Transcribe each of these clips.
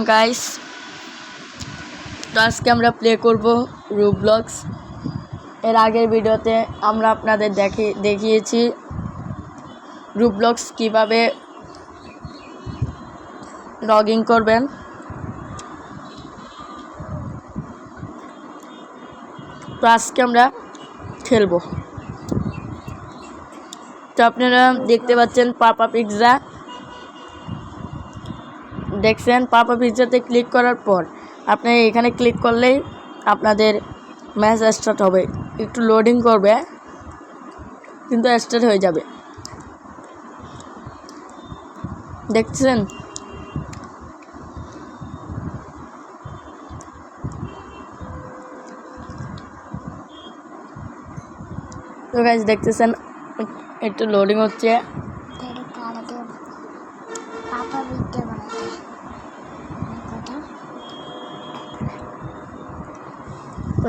Guys, তো আজকে আমরা প্লে করব রোবলক্স। এর আগের ভিডিওতে আমরা আপনাদের দেখিয়েছি রোবলক্স কিভাবে লগ ইন করবেন। তো আজকে আমরা খেলবো। তো আপনারা দেখতে পাচ্ছেন পাপা পিৎজা, দেখছেন পাপা পিৎজাতে ক্লিক করার পর আপনি এখানে ক্লিক করলেই আপনাদের ম্যাচ স্টার্ট হবে। একটু লোডিং করবে কিন্তু স্টার্ট হয়ে যাবে, দেখছেন। তো গাইস দেখতেছেন একটু লোডিং হচ্ছে।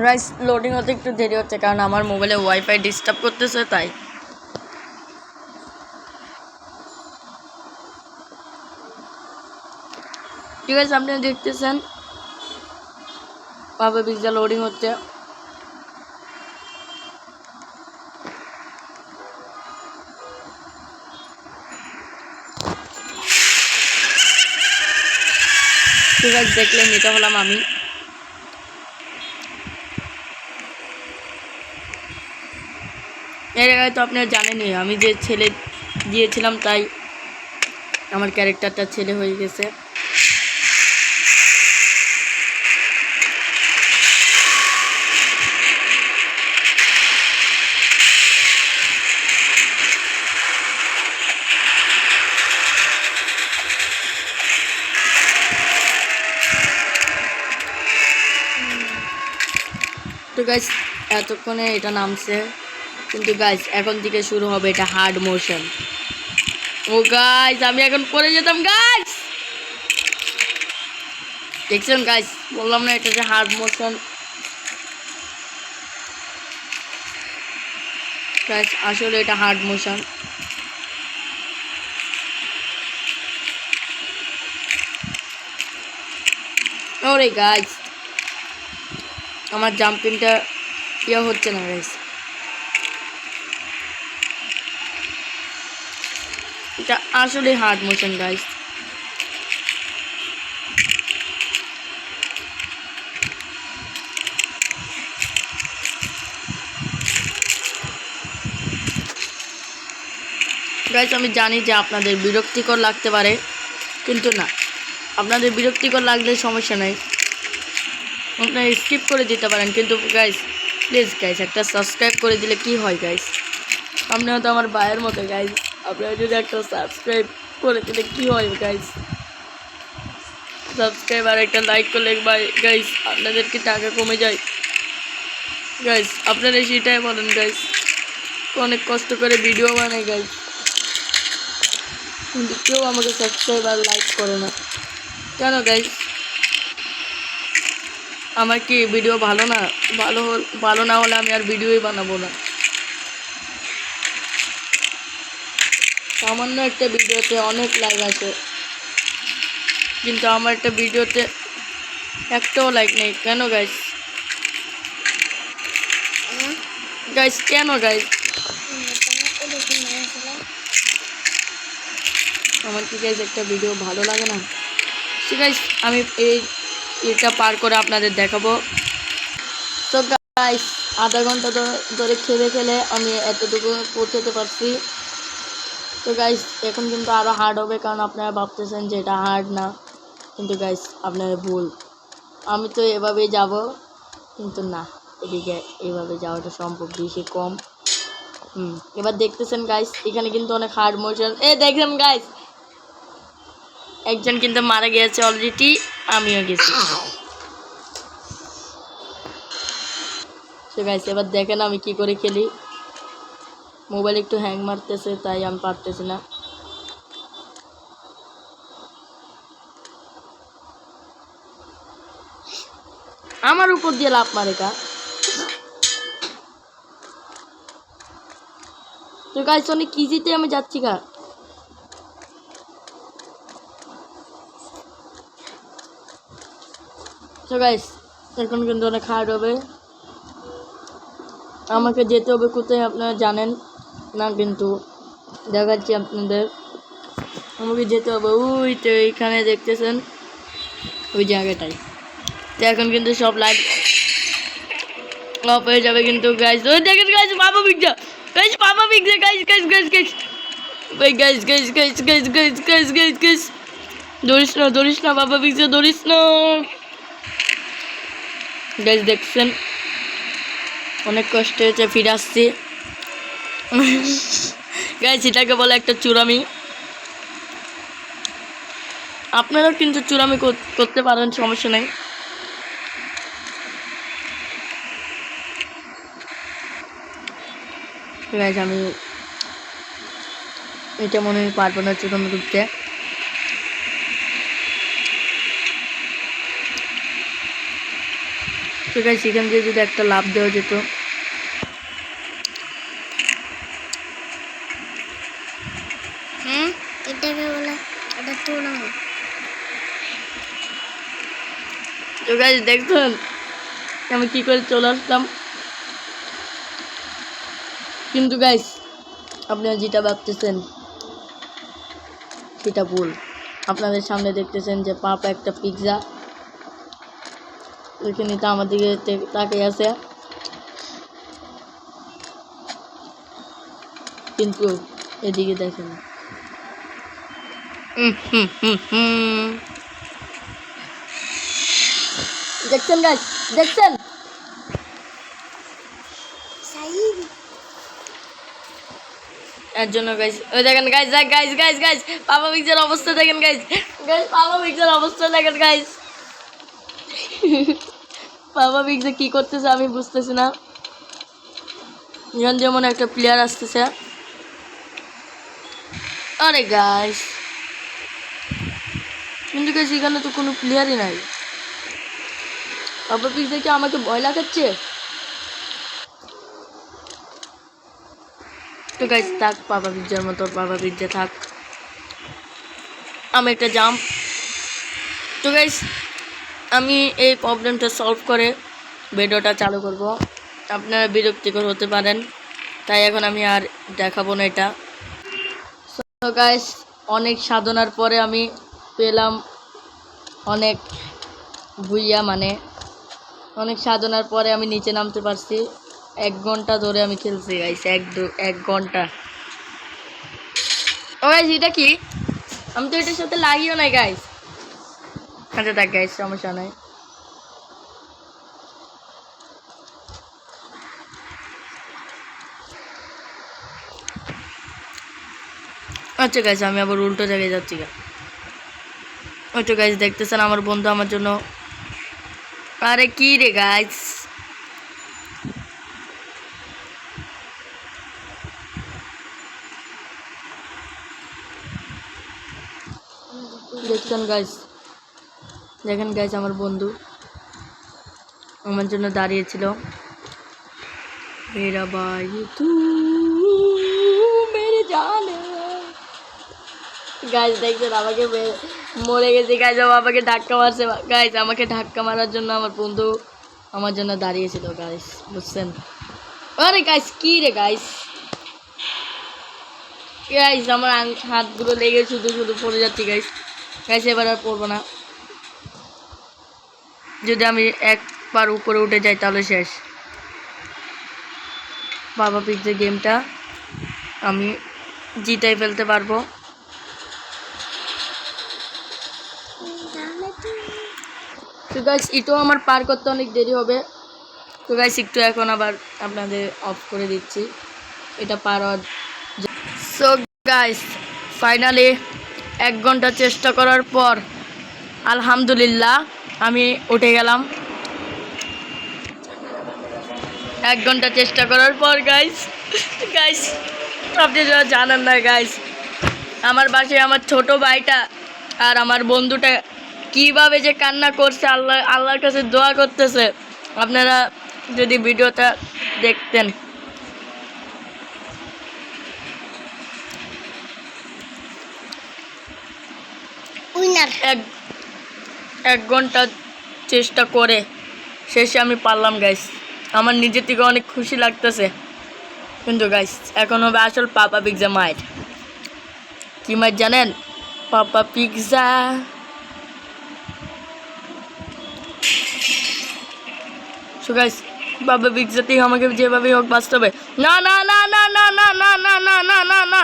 গাইস লোডিং হতে একটু দেরি হচ্ছে কারণ আমার মোবাইলে ওয়াইফাই ডিস্টার্ব করতেছে, তাই। ঠিক আছে, আপনি দেখতেছেন পাপা পিৎজা লোডিং হচ্ছে। ঠিক আছে, দেখলেন এটা হলাম আমি। এর আগে তো আপনারা জানেনই আমি যে ছেলে দিয়েছিলাম, তাই আমার ক্যারেক্টারটা ছেলে হয়ে গেছে। তো গাইস এতক্ষণে এটা নামছে, কিন্তু গাইস এখন থেকে শুরু হবে এটা হার্ড মোশন। ও গাইস আমি এখন পড়ে যেতাম গাইস, দেখছেন গাইস, বললাম না এটা যে হার্ড মোশন। গাইস আসলে এটা হার্ড মোশন। ওরে গাইস আমার জাম্পিংটা ইয়ে হচ্ছে না গাইস, এটা আসলে হার্ড মোশন গাইস। গাইস আমি জানি যে আপনাদের বিরক্তিকর লাগতে পারে, কিন্তু না, আপনাদের বিরক্তিকর লাগলে সমস্যা নাই, আপনারা স্কিপ করে দিতে পারেন। কিন্তু গাইস প্লিজ গাইস একটা সাবস্ক্রাইব করে দিলে কি হয় গাইস, আপনারা তো আমার ভাইয়ের মতো গাইস, আপনারা যদি একটা সাবস্ক্রাইব করে দিলে কি হয় গাইস, সাবস্ক্রাইব আর একটা লাইক করলে গাইস আপনাদেরকে টাকা কমে যায় গাইস। আপনারা সেটাই বলেন গাইস, অনেক কষ্ট করে ভিডিও বানাই গাইস, কিন্তু কেউ আমাকে সাবস্ক্রাইব আর লাইক করে না কেন গাইস? আমার কি ভিডিও ভালো না? ভালো না হলে আমি আর ভিডিওই বানাবো না। সামান্য একটা ভিডিওতে অনেক লাইক আসে, কিন্তু আমার একটা ভিডিওতে একটাও লাইক নেই কেন গাইস? গাইস কেন গাইস? আমার কি গাইস একটা ভিডিও ভালো লাগে না? ঠিক গাইস আমি এটা পার করে আপনাদের দেখাবো। তো গাইস আধা ঘন্টা ধরে খেলে আমি এতটুকু পৌঁছতে পারছি। তো গাইস এখন কিন্তু আরও হার্ড হবে, কারণ আপনারা ভাবতেছেন যে এটা হার্ড না, কিন্তু গাইস আপনারা ভুল। আমি তো এভাবেই যাব, কিন্তু না, এদিকে এভাবে যাওয়াটা সম্ভব বেশি কম। এবার দেখতেছেন গাইস এখানে কিন্তু অনেক হার্ড মোশন। দেখেন গাইস একজন কিন্তু মারা গিয়েছে অলরেডি, আমিও গেছি। তো গাইস এবার দেখেন আমি কি করে খেলি। মোবাইল একটু হ্যাং মারতেছে, তাই আমি পারতেছি না। আমার উপর দিয়ে লাফ মারে কা। তো গাইস অনেক ইজিতে আমি যাচ্ছি গা। তো গাইস এখন কিন্তু অনেক হার্ড হবে, আমাকে যেতে হবে কোথায় আপনারা জানেন না, কিন্তু দেখাচ্ছি আপনাদের। আমাকে যেতে হবে ওই তো এইখানে দেখতেছেন ওই জায়গাটায়। তো এখন কিন্তু সব লাইট অফ হয়ে যাবে কিন্তু গাইস। ওই দেখেন গাইস বাবা পিজ্জা, গাইস বাবা pizza, guys guys guys guys ওই guys guys guys guys guys guys guys guys ধরিস না বাবা পিজ্জা, ধরিস না গাইস। দেখছেন অনেক কষ্ট হয়েছে, ফিরে আসছি গাইস। এটাকে বলে একটা চুরামি। আপনারাও কিন্তু চুরামি করতে পারেন, সমস্যা নেই। গাইস আমি এটা মনে হয় পারবো না চুরামি করতে। তো গাইস এখান দিয়ে যদি একটা লাভ দেওয়া যেত। এটাকে বলে এটা চুরামি। তো গাইস দেখছেন আমি কি করে চলে আসলাম। কিন্তু গাইস আপনারা যেটা ভাবতেছেন সেটা ভুল। আপনাদের সামনে দেখতেছেন যে পাপা একটা পিৎজা, ওইখানে তো আমার দিকে তাকিয়ে আছে, কিন্তু এদিকে দেখেন। দেখছেন গাইস, দেখছেন এর জন্য গাইস। ওই দেখেন গাইস, গাইস গাইস গাইস পাপা পিৎজার অবস্থা দেখেন গাইস, গাইস পাপা পিৎজার অবস্থা দেখেন গাইস। পাপা পিৎজা কি করতেছে আমি বুঝতেছি না। যেমন একটা প্লেয়ার আসতেছে, আরে গাইস কিন্তু গাইস এখানে তো কোনো প্লেয়ারই নাই। পাপা পিৎজা কি আমাকে ভয় লাগাচ্ছে? তো গাইস থাক, পাপা পিৎজার মতো পাপা পিৎজা থাক, আমি একটা জাম্প। তো গাইস আমি এই প্রবলেমটা সলভ করে ভিডিওটা চালু করব। আপনারা বিরক্তিকর হতে পারেন, তাই এখন আমি আর দেখাবো না এটা। তো গাইস অনেক সাধনার পরে আমি পেলাম অনেক ভুইয়া, মানে অনেক সাধনার পরে আমি নিচে নামতে পারছি। 1 ঘন্টা ধরে আমি খেলছি গাইস, 1 ঘন্টা। ও গাইস এটা কি? আমি তো এটার সাথে লাগিও নাই গাইস। আচ্ছা থাক গাইস, সমস্যা নাই। আচ্ছা গাইস আমি আবার উল্টো জায়গায় যাচ্ছি। ওই তো গাইস দেখতেছেন আমার বন্ধু আমার জন্য, আরে কি রে গাইস, দেখছেন গাইস, দেখেন গাইস আমার বন্ধু আমার জন্য দাঁড়িয়েছিল। মেরা ভাই তু মেরে জানে গাইস, দেখছেন আমাকে মরে গেছে গাইস, আমাকে ধাক্কা মারছে গাইস। আমাকে ধাক্কা মারার জন্য আমার বন্ধু আমার জন্য দাঁড়িয়েছিল গাইস, বুঝছেন? আরে গাইস কি রে গাইস, গাইস আমার হাতগুলো লেগে শুধু শুধু পড়ে যাচ্ছি গাইস। গাইস এবার আর পড়বো না, যদি আমি একবার উপরে উঠে যাই তাহলে শেষ। বাবা পিৎজা গেমটা আমি জিতাই ফেলতে পারবো। তো গাইস এটাও আমার পার করতে অনেক দেরি হবে। তো গাইস একটু এখন আবার আপনাদের অফ করে দিচ্ছি, এটা পার হওয়ার। সো গাইস ফাইনালি 1 ঘন্টা চেষ্টা করার পর আলহামদুলিল্লাহ আমি উঠে গেলাম। 1 ঘন্টা চেষ্টা করার পর গাইস, গাইস আপনি যারা জানেন না গাইস, আমার বাসায় আমার ছোট ভাইটা আর আমার বন্ধুটা কিভাবে যে কান্না করছে, আল্লাহর কাছে দোয়া করতেছে। আপনারা যদি ভিডিওটা দেখতেন। উইনার 1 ঘন্টা চেষ্টা করে শেষে আমি পারলাম গাইস। আমার নিজের থেকে অনেক খুশি লাগতেছে। কিন্তু গাইস এখন হবে আসল পাপা পিৎজা মাইট। কি মাইট জানেন? পাপা পিৎজা। সো গাইস পাপা পিৎজাতেই আমাকে যেভাবে হোক বাঁচতে হবে। না না না না না না না না না না না না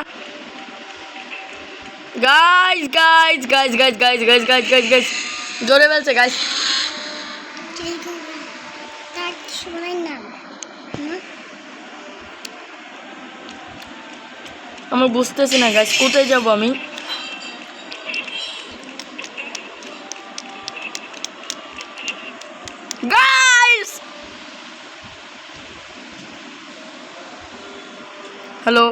guys guys guys guys guys guys guys guys guys জোরে বলছে গাইস। তার শোনাই না আমি বুঝতেছি না গাইস কোথায় যাব আমি। গাইস হ্যালো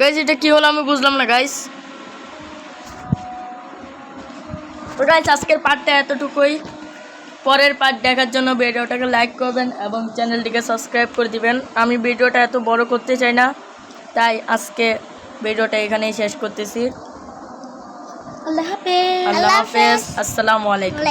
গাইস এটা কি হলো আমি বুঝলাম না গাইস। তো গাইস আজকের পার্টটা এতটুকুই। পরের পার্ট দেখার জন্য ভিডিওটাকে লাইক করবেন এবং চ্যানেলটিকে সাবস্ক্রাইব করে দিবেন। আমি ভিডিওটা এত বড় করতে চাই না, তাই আজকে ভিডিওটা এখানেই শেষ করতেছি। আল্লাহ হাফেজ। আল্লাহ হাফেজ। আসসালামু আলাইকুম।